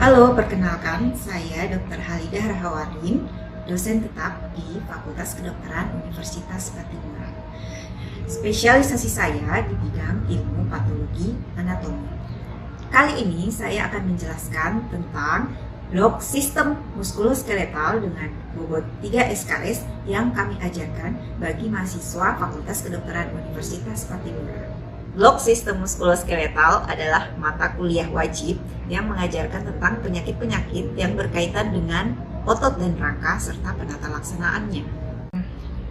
Halo, perkenalkan saya Dr. Halidah Rahawarin, dosen tetap di Fakultas Kedokteran Universitas Patimura. Spesialisasi saya di bidang ilmu patologi anatomi. Kali ini saya akan menjelaskan tentang blok sistem muskuloskeletal dengan bobot 3 SKS yang kami ajarkan bagi mahasiswa Fakultas Kedokteran Universitas Patimura. Blok sistem muskuloskeletal adalah mata kuliah wajib yang mengajarkan tentang penyakit-penyakit yang berkaitan dengan otot dan rangka serta penata laksanaannya.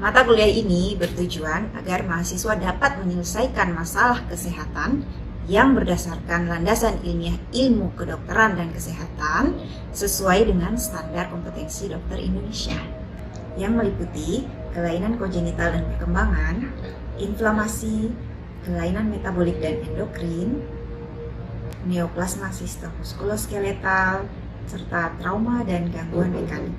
Mata kuliah ini bertujuan agar mahasiswa dapat menyelesaikan masalah kesehatan yang berdasarkan landasan ilmiah ilmu kedokteran dan kesehatan sesuai dengan standar kompetensi dokter Indonesia yang meliputi kelainan kongenital dan perkembangan, inflamasi, kelainan metabolik dan endokrin, neoplasma sistem muskuloskeletal, serta trauma dan gangguan mekanik.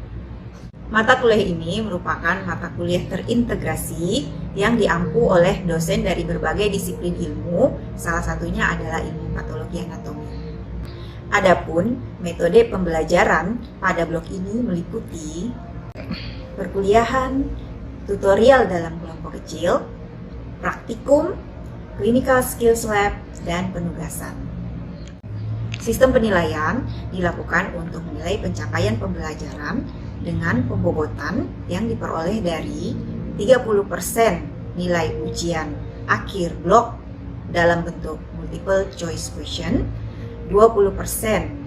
Mata kuliah ini merupakan mata kuliah terintegrasi yang diampu oleh dosen dari berbagai disiplin ilmu, salah satunya adalah ilmu patologi anatomi. Adapun metode pembelajaran pada blok ini meliputi perkuliahan, tutorial dalam kelompok kecil, praktikum, clinical skills lab, dan penugasan. Sistem penilaian dilakukan untuk menilai pencapaian pembelajaran dengan pembobotan yang diperoleh dari 30% nilai ujian akhir blok dalam bentuk multiple choice question, 20%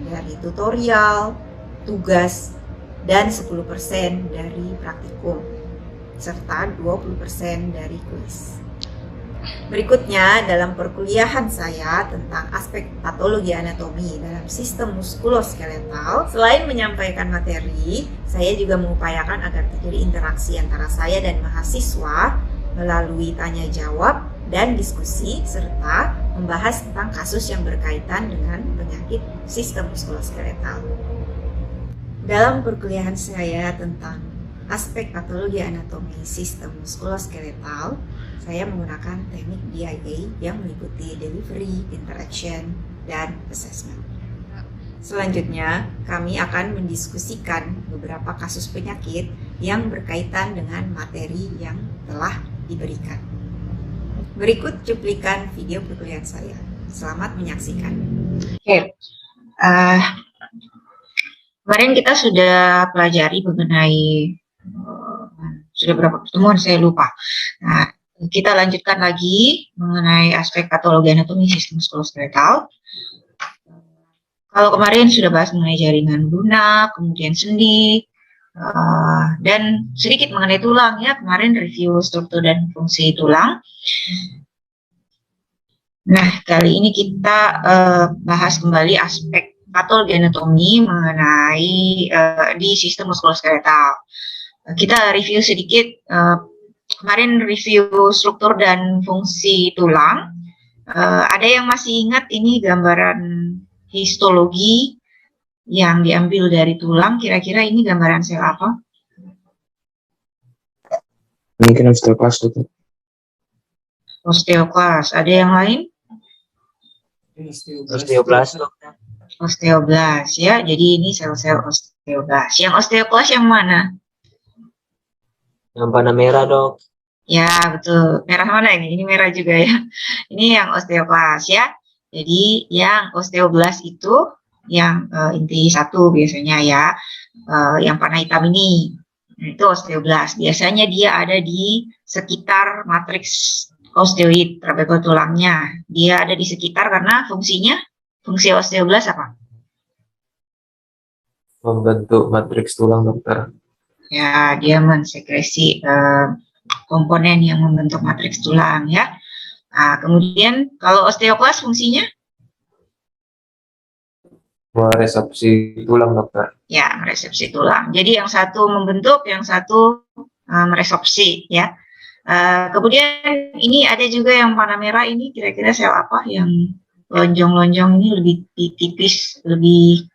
dari tutorial, tugas, dan 10% dari praktikum, serta 20% dari kuis. Berikutnya, dalam perkuliahan saya tentang aspek patologi anatomi dalam sistem muskuloskeletal, selain menyampaikan materi, saya juga mengupayakan agar terjadi interaksi antara saya dan mahasiswa melalui tanya jawab dan diskusi, serta membahas tentang kasus yang berkaitan dengan penyakit sistem muskuloskeletal. Dalam perkuliahan saya tentang aspek patologi anatomi sistem muskuloskeletal, saya menggunakan teknik DIA yang meliputi delivery, interaction, dan assessment. Selanjutnya, kami akan mendiskusikan beberapa kasus penyakit yang berkaitan dengan materi yang telah diberikan. Berikut cuplikan video perkuliahan saya. Selamat menyaksikan. Kemarin kita sudah pelajari mengenai sudah berapa pertemuan saya lupa. Nah, kita lanjutkan lagi mengenai aspek patologi anatomi sistem muskuloskeletal. Kalau kemarin sudah bahas mengenai jaringan lunak, kemudian sendi, dan sedikit mengenai tulang ya. Kemarin review struktur dan fungsi tulang. Nah, kali ini kita bahas kembali aspek patologi anatomi mengenai di sistem muskuloskeletal. Kita review sedikit. Kemarin review struktur dan fungsi tulang. Ada yang masih ingat ini gambaran histologi yang diambil dari tulang? Kira-kira ini gambaran sel apa? Mungkin osteoklas itu. Osteoklas. Ada yang lain? Osteoblas. Osteoblas ya. Jadi ini sel-sel osteoblas. Yang osteoklas yang mana? Yang warna merah, Dok. Ya, betul. Merah mana ini? Ini merah juga ya. Ini yang osteoklas ya. Jadi yang osteoblas itu yang inti satu biasanya ya. Yang warna hitam ini. Itu osteoblas. Biasanya dia ada di sekitar matriks osteoid, trabekul tulangnya. Dia ada di sekitar karena fungsi osteoblas apa? Membentuk matriks tulang, dokter. Ya, dia mensekresi komponen yang membentuk matriks tulang ya. Nah, kemudian kalau osteoklas fungsinya? Meresepsi tulang, dokter. Ya, meresepsi tulang. Jadi yang satu membentuk, yang satu meresepsi ya. Kemudian ini ada juga yang warna merah ini, kira-kira sel apa yang lonjong-lonjong ini lebih tipis, lebih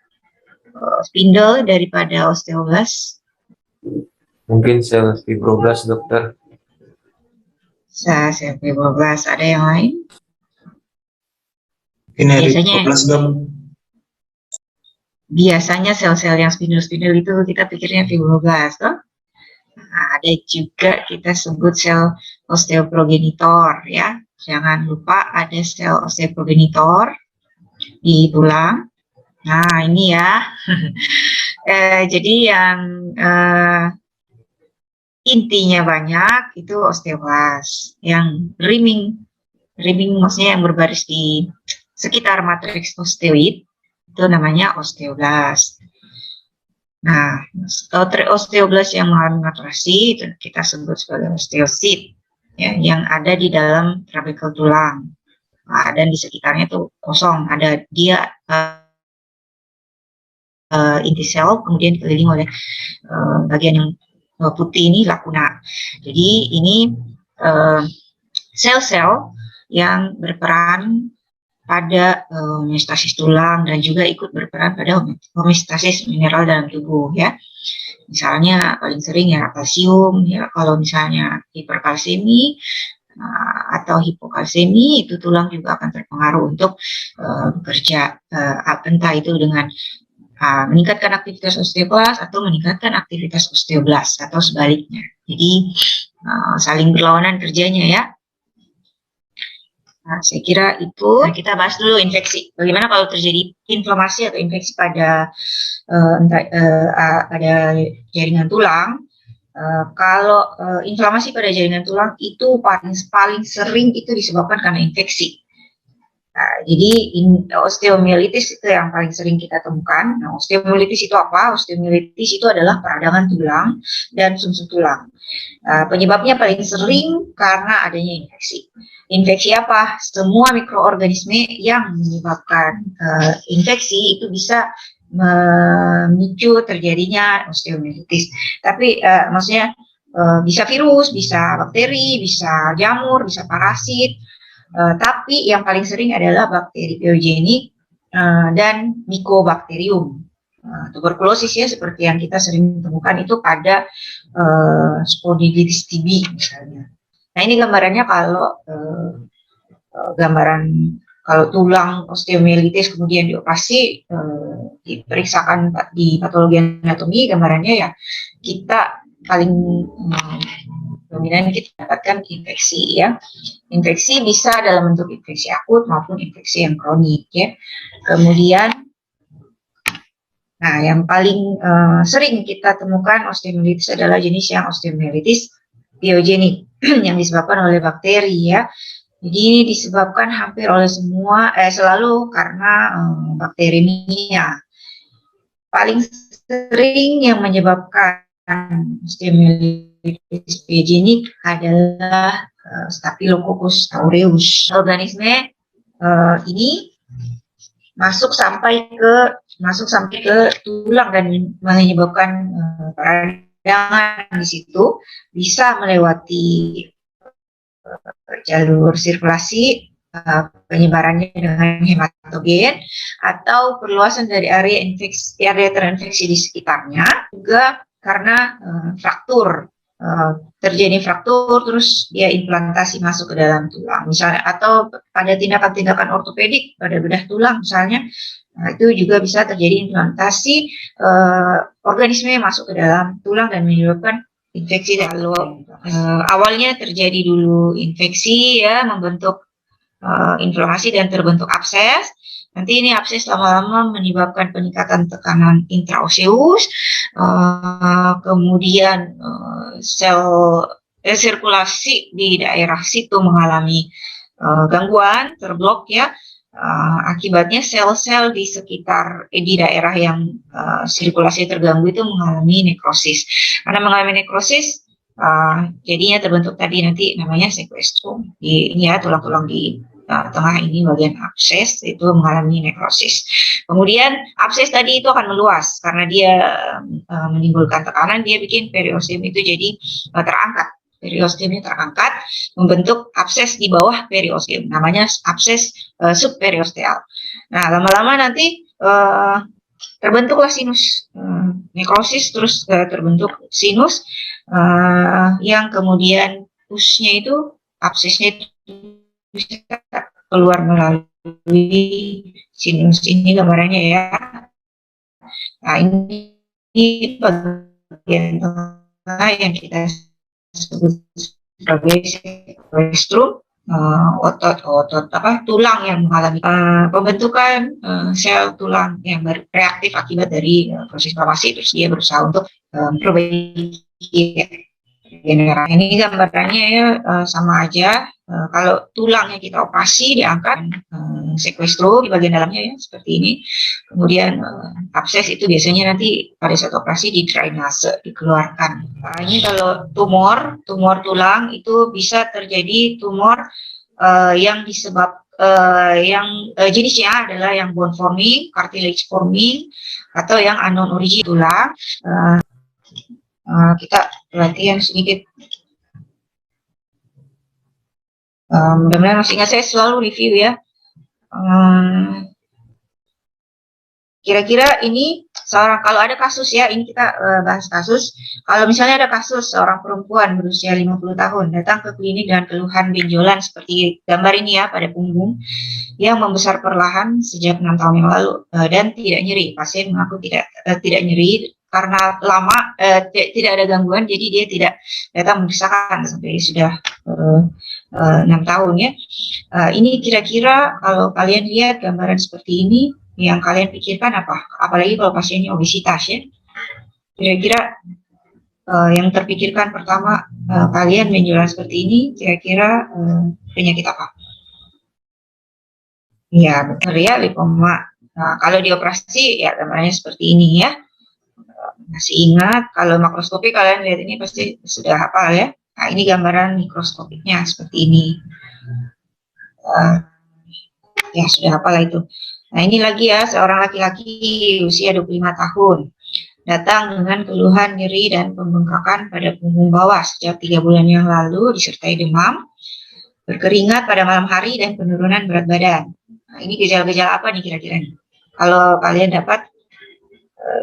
spindle daripada osteoblas? Mungkin sel fibroblas, dokter. Sel fibroblas. Ada yang lain? Ini Biasanya Erythroblastom. biasanya sel-sel yang spindel-spindel itu kita pikirnya fibroblast, toh? Nah, ada juga kita sebut sel osteoprogenitor ya. Jangan lupa ada sel osteoprogenitor di tulang. Nah, ini ya. Jadi yang intinya banyak itu osteoblast. Yang rimming maksudnya yang berbaris di sekitar matriks osteoid itu namanya osteoblast. Nah, osteoblast yang mengalami matrasi itu kita sebut sebagai osteosit, ya, yang ada di dalam trabekel tulang. Nah, dan di sekitarnya itu kosong, ada dia inti sel, kemudian dikelilingi oleh bagian yang putih ini lakuna. Jadi ini sel-sel yang berperan pada homeostasis tulang dan juga ikut berperan pada homeostasis mineral dalam tubuh ya. Misalnya paling sering ya kalsium ya, kalau misalnya hiperkalsemi atau hipokalsemi itu tulang juga akan terpengaruh untuk bekerja entah itu dengan meningkatkan aktivitas osteoklas atau meningkatkan aktivitas osteoblast atau sebaliknya. Jadi saling berlawanan kerjanya ya. Nah, saya kira itu. Nah, kita bahas dulu infeksi. Bagaimana kalau terjadi inflamasi atau infeksi pada pada jaringan tulang? Kalau inflamasi pada jaringan tulang itu paling sering itu disebabkan karena infeksi. Nah, jadi osteomielitis itu yang paling sering kita temukan. Nah, osteomielitis itu apa? Osteomielitis itu adalah peradangan tulang dan sumsum tulang. Penyebabnya paling sering karena adanya infeksi. Infeksi apa? Semua mikroorganisme yang menyebabkan infeksi itu bisa memicu terjadinya osteomielitis. Tapi maksudnya bisa virus, bisa bakteri, bisa jamur, bisa parasit. Tapi yang paling sering adalah bakteri pyogenik dan Mycobacterium. Tuberkulosis ya, seperti yang kita sering temukan itu pada Spondylitis TB misalnya. Nah, ini gambarannya kalau kalau tulang osteomielitis kemudian dioperasi, diperiksakan di patologi anatomi, gambarannya ya kita paling dominan kita dapatkan infeksi ya. Infeksi bisa dalam bentuk infeksi akut maupun infeksi yang kronik ya. Kemudian yang paling sering kita temukan osteomielitis adalah jenis yang osteomielitis pyogenik yang disebabkan oleh bakteri ya. Jadi ini disebabkan hampir oleh selalu karena bakteriemia. Paling sering yang menyebabkan osteomielitis pyogenik adalah Staphylococcus aureus. Organisme ini masuk sampai ke tulang dan menyebabkan peradangan di situ, bisa melewati jalur sirkulasi, penyebarannya dengan hematogen atau perluasan dari area terinfeksi di sekitarnya, juga karena fraktur. Terjadi fraktur terus dia implantasi masuk ke dalam tulang misalnya, atau pada tindakan-tindakan ortopedik pada bedah tulang misalnya, itu juga bisa terjadi implantasi organisme masuk ke dalam tulang dan menyebabkan infeksi. Lalu awalnya terjadi dulu infeksi ya, membentuk inflamasi dan terbentuk abses. Nanti ini abses lama-lama menyebabkan peningkatan tekanan intraoseus, kemudian sel sirkulasi di daerah situ mengalami gangguan, terblok ya. Akibatnya sel-sel di sekitar di daerah yang sirkulasi terganggu itu mengalami nekrosis. Karena mengalami nekrosis, jadinya terbentuk tadi nanti namanya sequestrum. Ini ya tulang-tulang di tengah ini bagian abses itu mengalami nekrosis. Kemudian abses tadi itu akan meluas karena dia menimbulkan tekanan, dia bikin periosteum itu jadi terangkat. Periosteumnya terangkat, membentuk abses di bawah periosteum, namanya abses subperiosteal. Nah, lama-lama nanti terbentuklah sinus, nekrosis, terus terbentuk sinus yang kemudian pusnya itu, absesnya itu bisa bisa keluar melalui sinus ini gambarannya ya. Nah, ini bagian tengah yang kita sebut sebagai sequestrum, otot tulang yang mengalami pembentukan sel tulang yang bereaktif akibat dari proses inflamasi, terus dia berusaha untuk memperbaiki generasi. Ini gambarannya ya, sama aja. Kalau tulangnya kita operasi diangkat, sequestrum di bagian dalamnya ya seperti ini. Kemudian abses itu biasanya nanti pada saat operasi di drainase, dikeluarkan. Nah, ini kalau tumor tulang itu bisa terjadi tumor yang jenisnya adalah yang bone forming, cartilage forming, atau yang unknown origin tulang. Kita latihan sedikit. Mudah-mudahan masih ingat, saya selalu review ya. Kira-kira ini kalau ada kasus ya, ini kita bahas kasus. Kalau misalnya ada kasus seorang perempuan berusia 50 tahun datang ke klinik dengan keluhan benjolan seperti gambar ini ya pada punggung yang membesar perlahan sejak 6 tahun yang lalu dan tidak nyeri. Pasien mengaku tidak nyeri karena lama tidak ada gangguan, jadi dia tidak datang mendesakan sampai sudah 6 tahun ya. Ini kira-kira kalau kalian lihat gambaran seperti ini, yang kalian pikirkan apa? Apalagi kalau pasiennya obesitas ya. Kira-kira yang terpikirkan pertama kalian benjolan seperti ini, kira-kira penyakit apa? Ya benar ya, lipoma. Nah, kalau dioperasi ya gambarnya seperti ini ya. Masih ingat, kalau makroskopik kalian lihat ini pasti sudah hafal ya. Nah, ini gambaran mikroskopiknya seperti ini. Ya sudah hafal itu. Nah, ini lagi ya, seorang laki-laki usia 25 tahun datang dengan keluhan nyeri dan pembengkakan pada punggung bawah sejak 3 bulan yang lalu, disertai demam, berkeringat pada malam hari, dan penurunan berat badan. Nah, ini gejala-gejala apa nih kira-kira nih? Kalau kalian dapat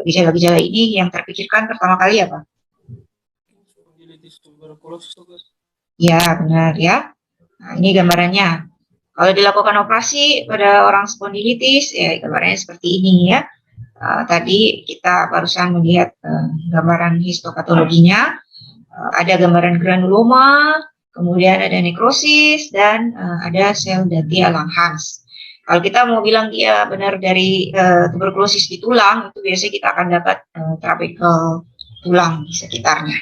gejala-gejala ini, yang terpikirkan pertama kali apa? Ya benar ya. Nah, ini gambarannya. Kalau dilakukan operasi pada orang spondilitis, ya gambarannya seperti ini ya. Tadi kita barusan melihat gambaran histopatologinya, ada gambaran granuloma, kemudian ada nekrosis, dan ada sel Datia Langhans. Kalau kita mau bilang dia benar dari tuberkulosis di tulang, itu biasanya kita akan dapat trabekel tulang di sekitarnya.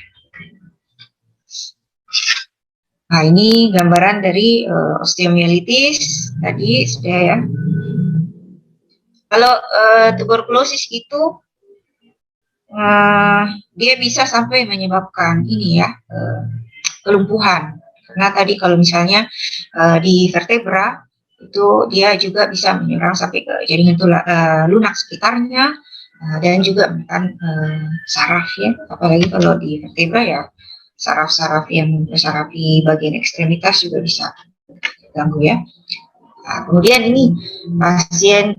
Nah, ini gambaran dari osteomyelitis tadi sudah ya. Kalau tuberkulosis itu dia bisa sampai menyebabkan ini ya, kelumpuhan. Karena tadi kalau misalnya di vertebra itu dia juga bisa menyerang sampai ke jaringan lunak sekitarnya dan juga menekan saraf ya. Apalagi kalau di vertebra ya, saraf-saraf yang mensarafi bagian ekstremitas juga bisa terganggu ya. Nah, kemudian ini pasien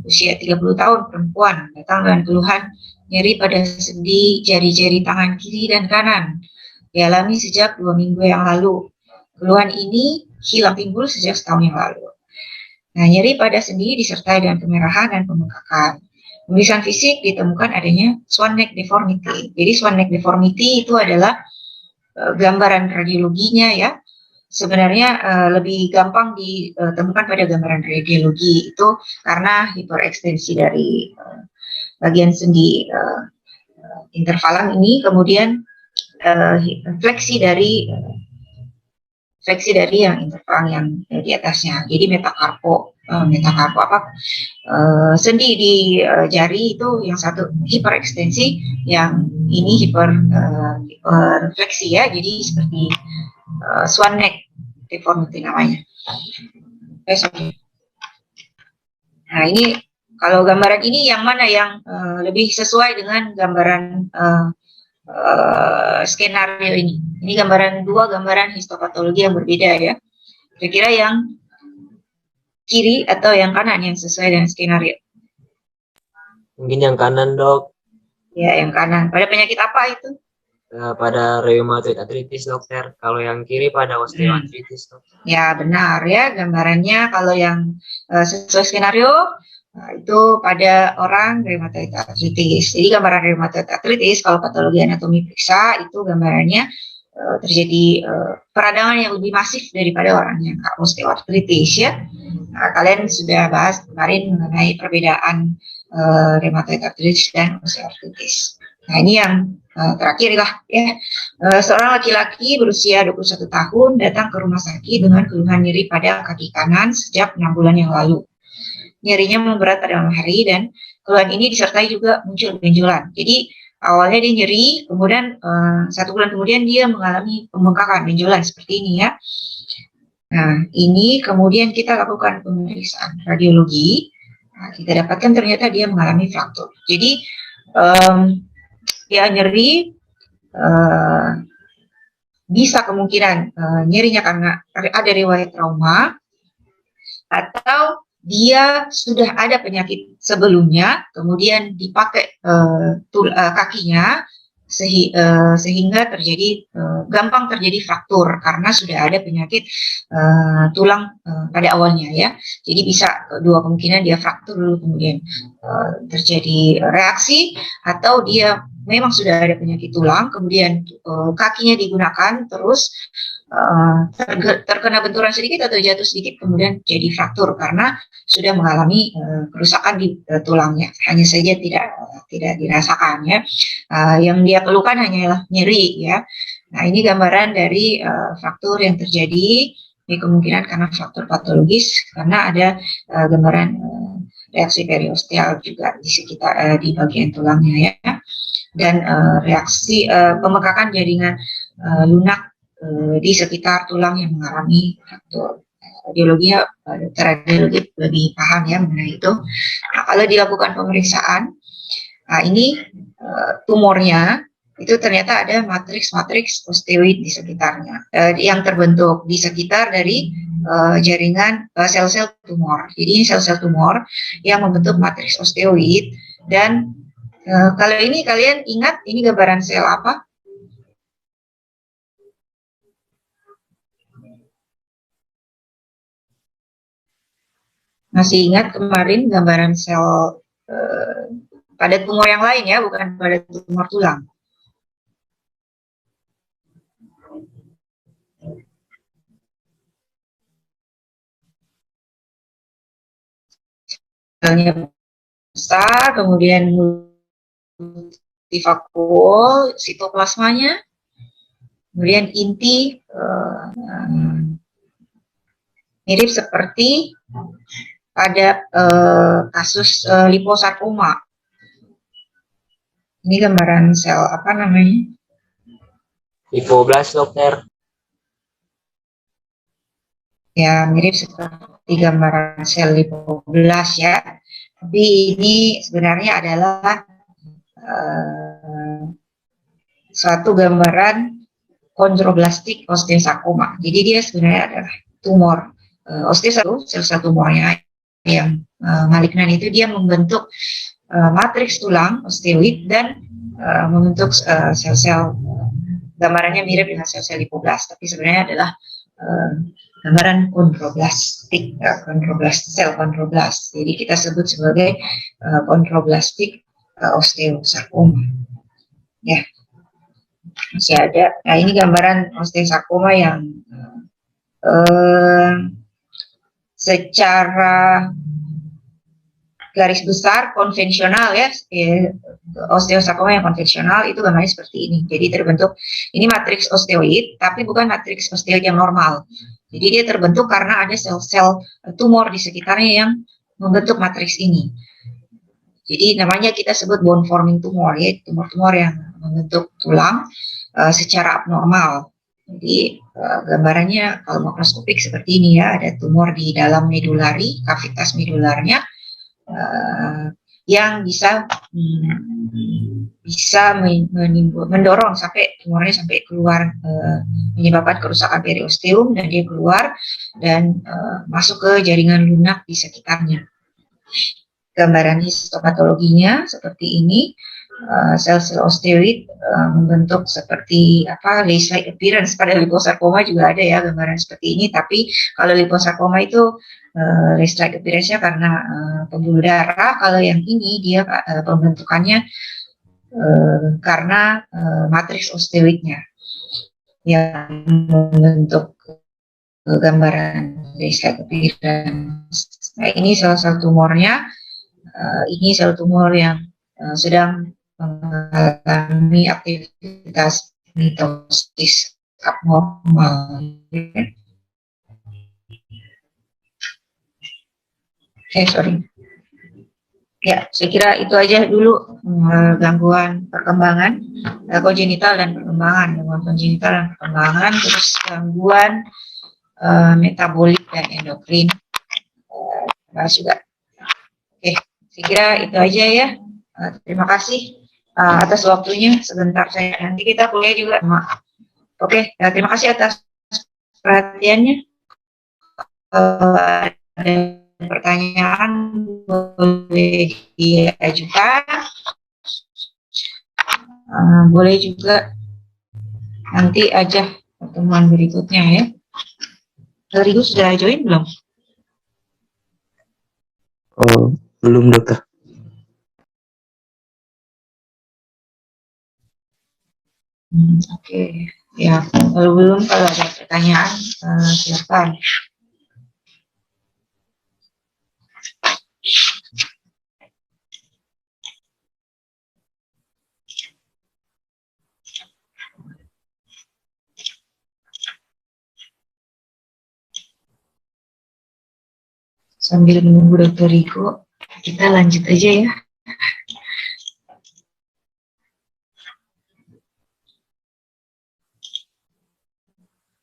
usia 30 tahun perempuan datang dengan keluhan nyeri pada sendi jari-jari tangan kiri dan kanan, dialami sejak 2 minggu yang lalu. Keluhan ini hilang timbul sejak setahun yang lalu. Nah, nyeri pada sendi disertai dengan kemerahan dan pembengkakan. Pemeriksaan fisik ditemukan adanya swan neck deformity. Jadi swan neck deformity itu adalah gambaran radiologinya ya. Sebenarnya lebih gampang ditemukan pada gambaran radiologi itu karena hiperekstensi dari bagian sendi intervalam ini, kemudian fleksi dari yang intervalam yang di atasnya. Jadi metakarpo sendi di jari itu yang satu hiperekstensi, yang ini hiperfleksi ya. Jadi seperti swan neck deformity namanya. Nah, ini kalau gambaran ini yang mana yang lebih sesuai dengan gambaran skenario ini? Ini dua gambaran histopatologi yang berbeda ya. Kira-kira yang kiri atau yang kanan yang sesuai dengan skenario? Mungkin yang kanan, Dok. Ya, yang kanan. Pada penyakit apa itu? Pada rheumatoid arthritis, Dokter. Kalau yang kiri pada osteoarthritis, Dok. Ya, benar ya gambarannya. Kalau yang sesuai skenario, Nah, itu pada orang rheumatoid arthritis. Jadi gambaran rheumatoid arthritis kalau patologi anatomi periksa itu gambarannya terjadi peradangan yang lebih masif daripada orang yang osteoartritis ya. Nah, kalian sudah bahas kemarin mengenai perbedaan rheumatoid arthritis dan osteoartritis. Nah, ini yang terakhir lah ya. Seorang laki-laki berusia 21 tahun datang ke rumah sakit dengan keluhan nyeri pada kaki kanan sejak 6 bulan yang lalu. Nyerinya memberat pada malam hari dan keluhan ini disertai juga muncul benjolan. Jadi awalnya dia nyeri, kemudian 1 bulan kemudian dia mengalami pembengkakan benjolan seperti ini ya. Nah, ini kemudian kita lakukan pemeriksaan radiologi. Nah, kita dapatkan ternyata dia mengalami fraktur. Jadi dia nyeri, bisa kemungkinan nyerinya karena ada riwayat trauma atau dia sudah ada penyakit sebelumnya, kemudian dipakai kakinya sehingga terjadi gampang terjadi fraktur karena sudah ada penyakit tulang pada awalnya ya. Jadi bisa dua kemungkinan, dia fraktur dulu kemudian terjadi reaksi, atau dia memang sudah ada penyakit tulang kemudian kakinya digunakan terus terkena benturan sedikit atau jatuh sedikit kemudian jadi fraktur karena sudah mengalami kerusakan di tulangnya. Hanya saja tidak dirasakan ya. Yang dia keluhkan hanyalah nyeri ya. Nah, ini gambaran dari fraktur yang terjadi. Ini kemungkinan karena fraktur patologis karena ada gambaran reaksi periosteal juga di sekitar di bagian tulangnya ya. Dan reaksi pembengkakan jaringan lunak di sekitar tulang yang mengalami fraktur. Radiologinya, dokter radiologi lebih paham ya mengenai itu. Nah, kalau dilakukan pemeriksaan, nah ini tumornya itu ternyata ada matriks osteoid di sekitarnya, yang terbentuk di sekitar dari jaringan sel-sel tumor. Jadi ini sel-sel tumor yang membentuk matriks osteoid. Dan kalau ini kalian ingat ini gambaran sel apa? Masih ingat kemarin gambaran sel pada tumor yang lain ya, bukan pada tumor tulang. Selnya besar, kemudian multivakuol, sitoplasmanya, kemudian inti mirip seperti pada kasus liposarkoma. Ini gambaran sel apa namanya? Lipoblast, dokter. Ya, mirip seperti gambaran sel lipoblast ya. Tapi ini sebenarnya adalah suatu gambaran kondroblastik osteosarkoma. Jadi dia sebenarnya adalah tumor osteosarkoma, sel-sel tumornya yang malignan itu dia membentuk matriks tulang osteoid dan membentuk sel-sel gambarannya mirip dengan sel-sel lipoblast, tapi sebenarnya adalah gambaran kondroblastik, sel kondroblast. Jadi kita sebut sebagai kondroblastik osteosarkoma. Ya, masih ada. Nah, ini gambaran osteosarkoma yang secara garis besar konvensional ya, osteosarkoma yang konvensional itu gambarnya seperti ini. Jadi terbentuk ini matriks osteoid, tapi bukan matriks osteoid yang normal. Jadi dia terbentuk karena ada sel-sel tumor di sekitarnya yang membentuk matriks ini. Jadi namanya kita sebut bone forming tumor ya, tumor-tumor yang membentuk tulang secara abnormal. Jadi gambarannya kalau makroskopik seperti ini ya, ada tumor di dalam medulari, kavitas medularnya yang bisa mendorong sampai tumornya sampai keluar, menyebabkan kerusakan periosteum dan dia keluar dan masuk ke jaringan lunak di sekitarnya. Gambaran histopatologinya seperti ini. sel-sel osteoid membentuk seperti lace-like appearance. Pada liposarkoma juga ada ya gambaran seperti ini, tapi kalau liposarkoma itu lace-like appearance-nya karena pembuluh darah. Kalau yang ini dia pembentukannya karena matriks osteoidnya yang membentuk gambaran lace-like appearance. Nah, ini sel-sel tumornya. Ini sel tumor yang sedang mengalami aktivitas mitosis abnormal. Sorry. Ya, saya kira itu aja dulu gangguan perkembangan kongenital dan perkembangan, terus gangguan metabolik dan endokrin. Bahas juga. Oke, saya kira itu aja ya. Terima kasih atas waktunya. Sebentar saya nanti kita kuliah juga. Oke, terima kasih atas perhatiannya. Ada pertanyaan boleh diajukan, boleh juga nanti aja pertemuan berikutnya ya. Rigo sudah join belum? Oh, belum dokter. Oke. Ya, kalau belum, kalau ada pertanyaan silakan. Sambil menunggu Dokter Riko, kita lanjut aja ya.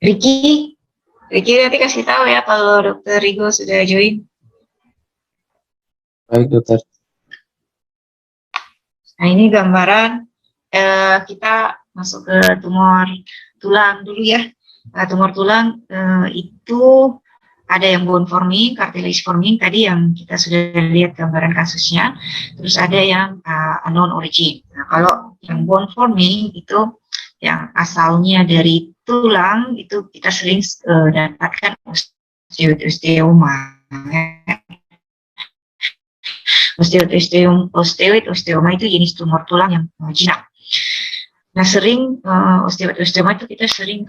Ricky nanti kasih tahu ya kalau Dokter Riko sudah join. Baik dokter. Nah, ini gambaran kita masuk ke tumor tulang dulu ya. Nah, tumor tulang itu ada yang bone forming, cartilage forming tadi yang kita sudah lihat gambaran kasusnya. Terus ada yang unknown origin. Nah, kalau yang bone forming itu yang asalnya dari tulang, itu kita sering dapatkan osteoma. Osteoma itu jenis tumor tulang yang jinak. Nah, sering osteoma itu kita sering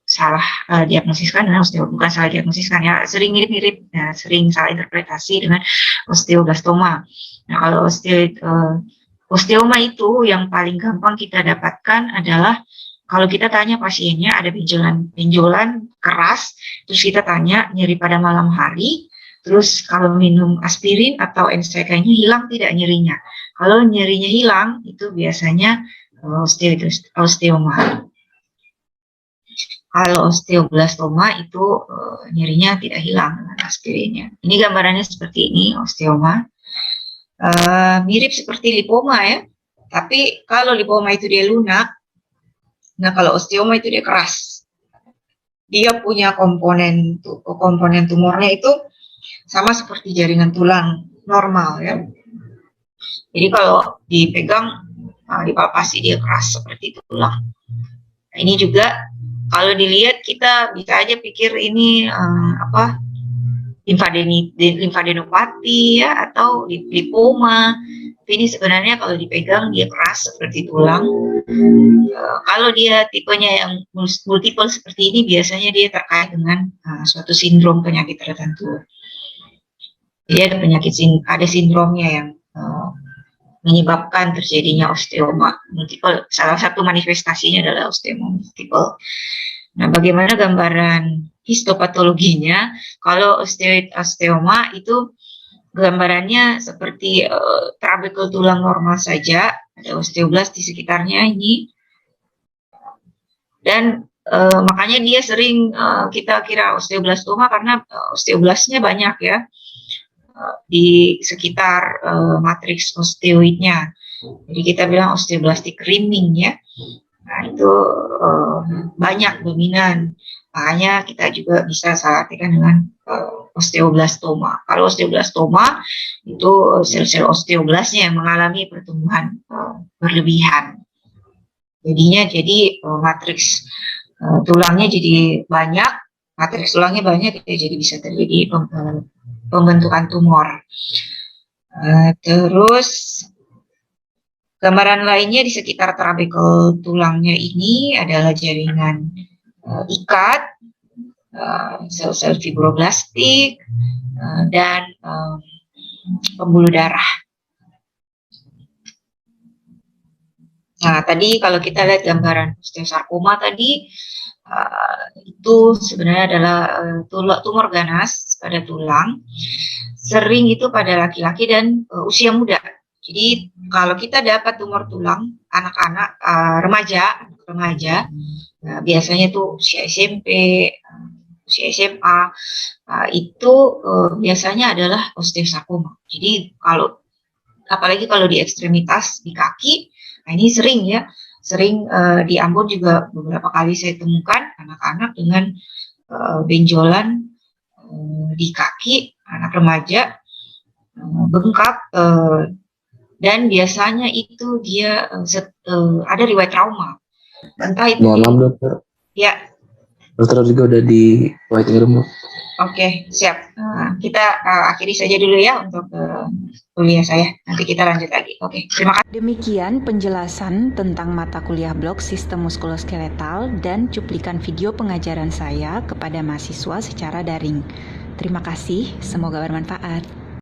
salah diagnosiskan dengan bukan salah diagnosiskan ya, sering mirip-mirip, sering salah interpretasi dengan osteoblastoma. Nah, kalau osteoma itu yang paling gampang kita dapatkan adalah kalau kita tanya pasiennya ada benjolan keras, terus kita tanya nyeri pada malam hari, terus kalau minum aspirin atau NSAID-nya hilang tidak nyerinya. Kalau nyerinya hilang itu biasanya osteoma. Kalau osteoblastoma itu nyerinya tidak hilang dengan aspirinnya. Ini gambarannya seperti ini, osteoma. Mirip seperti lipoma ya, tapi kalau lipoma itu dia lunak, nah kalau osteoma itu dia keras. Dia punya komponen tumornya itu sama seperti jaringan tulang normal ya. Jadi kalau dipegang, dipalpasi dia keras seperti tulang. Nah, ini juga kalau dilihat kita bisa aja pikir ini limfadenopati ya atau lipoma. Tapi ini sebenarnya kalau dipegang dia keras seperti tulang. Kalau dia tipenya yang multiple seperti ini biasanya dia terkait dengan suatu sindrom penyakit tertentu. Jadi ada sindromnya yang menyebabkan terjadinya osteoma multiple. Salah satu manifestasinya adalah osteoma multiple. Nah, bagaimana gambaran histopatologinya? Kalau osteoma itu gambarannya seperti trabekel tulang normal saja, ada osteoblast di sekitarnya ini, dan makanya dia sering kita kira osteoblastoma karena osteoblastnya banyak ya di sekitar matriks osteoidnya. Jadi kita bilang osteoblastic rimming ya. Nah, itu banyak dominan. Makanya kita juga bisa salah artikan dengan osteoblastoma. Kalau osteoblastoma itu sel-sel osteoblasnya yang mengalami pertumbuhan berlebihan. Jadinya matriks tulangnya jadi banyak, matriks tulangnya banyak, jadi bisa terjadi pembentukan tumor. Terus gambaran lainnya di sekitar trabekel tulangnya ini adalah jaringan ikat, sel-sel fibroblastik, dan pembuluh darah. Nah, tadi kalau kita lihat gambaran osteosarkoma tadi, itu sebenarnya adalah tumor ganas pada tulang, sering itu pada laki-laki dan usia muda. Jadi kalau kita dapat tumor tulang anak-anak remaja, biasanya itu usia SMP, usia SMA, itu biasanya adalah osteosarkoma. Jadi apalagi kalau di ekstremitas di kaki, nah ini sering di Ambon juga beberapa kali saya temukan anak-anak dengan benjolan di kaki, anak remaja bengkak, dan biasanya itu dia ada riwayat trauma. Entah itu Malam dokter. Ya. Dokter juga udah di waiting room. Oke, siap. Kita akhiri saja dulu ya untuk kuliah saya. Nanti kita lanjut lagi. Oke, terima kasih. Demikian penjelasan tentang mata kuliah blok sistem muskuloskeletal dan cuplikan video pengajaran saya kepada mahasiswa secara daring. Terima kasih, semoga bermanfaat.